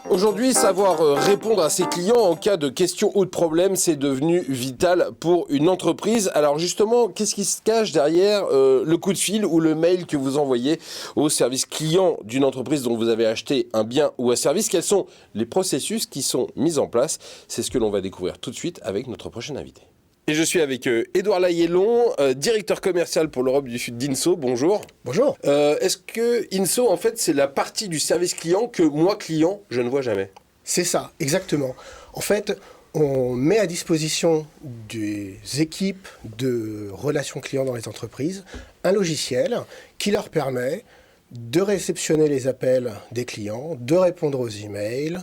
Aujourd'hui, savoir répondre à ses clients en cas de questions ou de problèmes, c'est devenu vital pour une entreprise. Alors justement, qu'est-ce qui se cache derrière le coup de fil ou le mail que vous envoyez au service client d'une entreprise dont vous avez acheté un bien ou un service? Quels sont les processus qui sont mis en place? C'est ce que l'on va découvrir tout de suite avec notre prochain invité. Et je suis avec Édouard Layellon, directeur commercial pour l'Europe du Sud d'Inso. Bonjour. Bonjour. Est-ce que Inso, en fait, c'est la partie du service client que moi, client, je ne vois jamais? C'est ça, exactement. En fait, on met à disposition des équipes de relations clients dans les entreprises un logiciel qui leur permet de réceptionner les appels des clients, de répondre aux emails,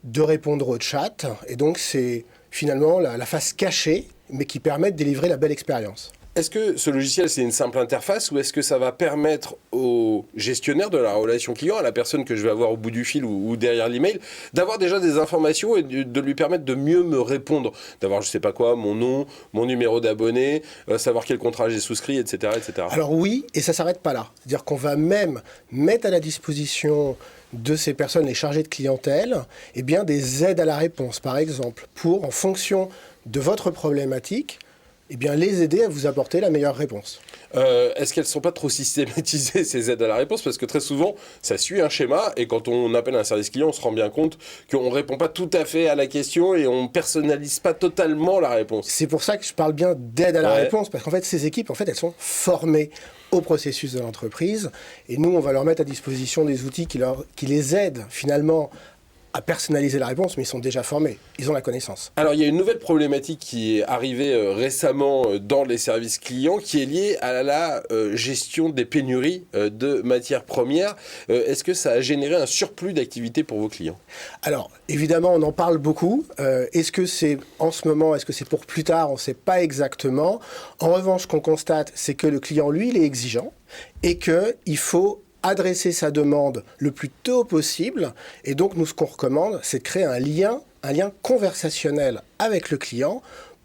de répondre au chat. Et donc, c'est finalement la face cachée, mais qui permet de délivrer la belle expérience. Est-ce que ce logiciel, c'est une simple interface ou est-ce que ça va permettre au gestionnaire de la relation client, à la personne que je vais avoir au bout du fil ou derrière l'email, d'avoir déjà des informations et de lui permettre de mieux me répondre? D'avoir, je sais pas quoi, mon nom, mon numéro d'abonné, savoir quel contrat j'ai souscrit, etc., etc. Alors oui, et ça ne s'arrête pas là. C'est-à-dire qu'on va même mettre à la disposition de ces personnes, les chargés de clientèle, eh bien, des aides à la réponse, par exemple, pour, en fonction de votre problématique, eh bien, les aider à vous apporter la meilleure réponse. Est-ce qu'elles ne sont pas trop systématisées, ces aides à la réponse? Parce que très souvent, ça suit un schéma, et quand on appelle un service client, on se rend bien compte qu'on ne répond pas tout à fait à la question et on ne personnalise pas totalement la réponse. C'est pour ça que je parle bien d'aide à la réponse, parce qu'en fait, ces équipes, en fait, elles sont formées au processus de l'entreprise, et nous, on va leur mettre à disposition des outils qui les aident, finalement, à personnaliser la réponse, mais ils sont déjà formés, ils ont la connaissance. Alors, il y a une nouvelle problématique qui est arrivée récemment dans les services clients, qui est liée à la gestion des pénuries de matières premières. Est-ce que ça a généré un surplus d'activité pour vos clients? Alors, évidemment, on en parle beaucoup. Est-ce que c'est en ce moment, est-ce que c'est pour plus tard? On ne sait pas exactement. En revanche, ce qu'on constate, c'est que le client, lui, il est exigeant et qu'il faut adresser sa demande le plus tôt possible. Et donc, nous, ce qu'on recommande, c'est de créer un lien conversationnel avec le client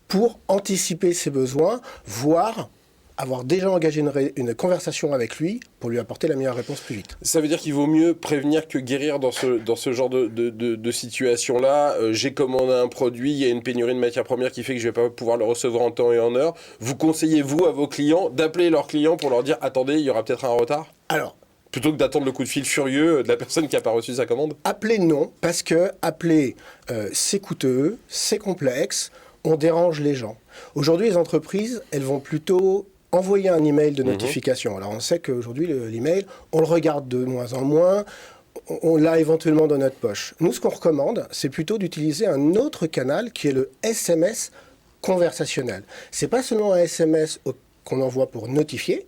pour anticiper ses besoins, voire avoir déjà engagé une conversation avec lui pour lui apporter la meilleure réponse plus vite. Ça veut dire qu'il vaut mieux prévenir que guérir dans ce genre de situation-là. J'ai commandé un produit, il y a une pénurie de matières premières qui fait que je ne vais pas pouvoir le recevoir en temps et en heure. Vous conseillez, vous, à vos clients, d'appeler leurs clients pour leur dire « Attendez, il y aura peut-être un retard ?» Alors, plutôt que d'attendre le coup de fil furieux de la personne qui n'a pas reçu sa commande? Appeler non, parce que appeler, c'est coûteux, c'est complexe, on dérange les gens. Aujourd'hui, les entreprises, elles vont plutôt envoyer un email de notification. Alors, on sait qu'aujourd'hui, l'email, on le regarde de moins en moins, on l'a éventuellement dans notre poche. Nous, ce qu'on recommande, c'est plutôt d'utiliser un autre canal qui est le SMS conversationnel. C'est pas seulement un SMS qu'on envoie pour notifier,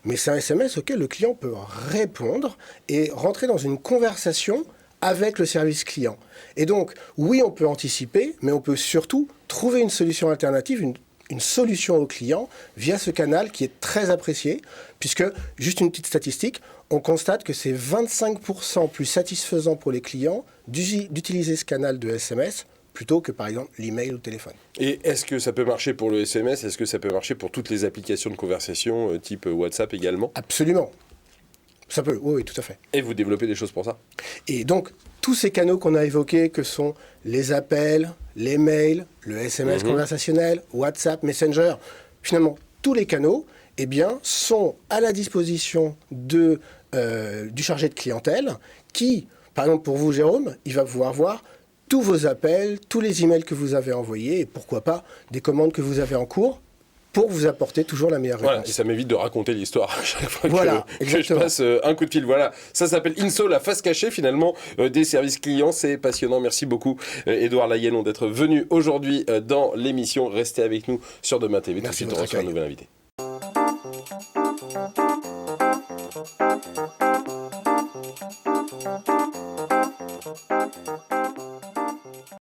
mais c'est un SMS auquel le client peut répondre et rentrer dans une conversation avec le service client. Et donc, oui, on peut anticiper, mais on peut surtout trouver une solution alternative, une solution au client via ce canal qui est très apprécié, puisque, juste une petite statistique, on constate que c'est 25% plus satisfaisant pour les clients d'utiliser ce canal de SMS plutôt que, par exemple, l'email ou le téléphone. Et est-ce que ça peut marcher pour le SMS? Est-ce que ça peut marcher pour toutes les applications de conversation, type WhatsApp également? Absolument. Ça peut, oui, tout à fait. Et vous développez des choses pour ça? Et donc, tous ces canaux qu'on a évoqués, que sont les appels, les mails, le SMS conversationnel, WhatsApp, Messenger, finalement, tous les canaux, eh bien, sont à la disposition du chargé de clientèle qui, par exemple, pour vous, Jérôme, il va pouvoir voir tous vos appels, tous les emails que vous avez envoyés et pourquoi pas des commandes que vous avez en cours pour vous apporter toujours la meilleure réponse. Voilà, et ça m'évite de raconter l'histoire à chaque fois que je passe un coup de fil. Voilà, ça s'appelle Inso, la face cachée finalement des services clients. C'est passionnant. Merci beaucoup Édouard Layellon d'être venu aujourd'hui dans l'émission. Restez avec nous sur Demain TV. Merci Tout de suite, on reçoit un nouvel invité.